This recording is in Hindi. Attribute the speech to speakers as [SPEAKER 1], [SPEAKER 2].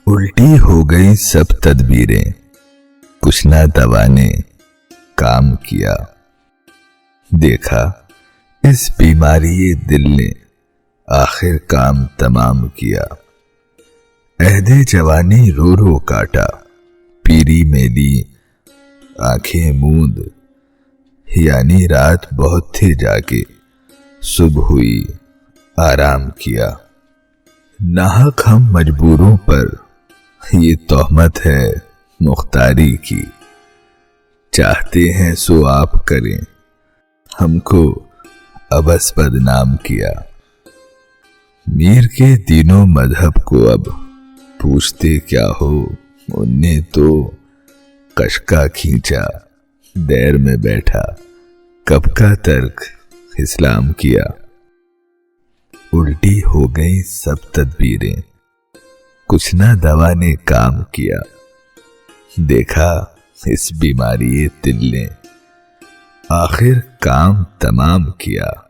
[SPEAKER 1] उल्टी हो गई सब तदबीरें, कुछ ना दवा ने काम किया। देखा इस बीमारी दिल ने आखिर काम तमाम किया। अहदे जवानी रो रो काटा, पीरी में ली आंखें मूंद। यानी रात बहुत थे जाके, सुबह हुई आराम किया। नाहक हम मजबूरों पर ये तोहमत है मुख्तारी की। चाहते हैं सो आप करें, हमको अबस बदनाम किया। मीर के तीनों मजहब को अब पूछते क्या हो, उनने तो कशका खींचा। दैर में बैठा कब का तर्क इस्लाम किया। उल्टी हो गई सब तदबीरें, कुछ ना दवा ने काम किया। देखा इस बीमारी दिल ने आखिर काम तमाम किया।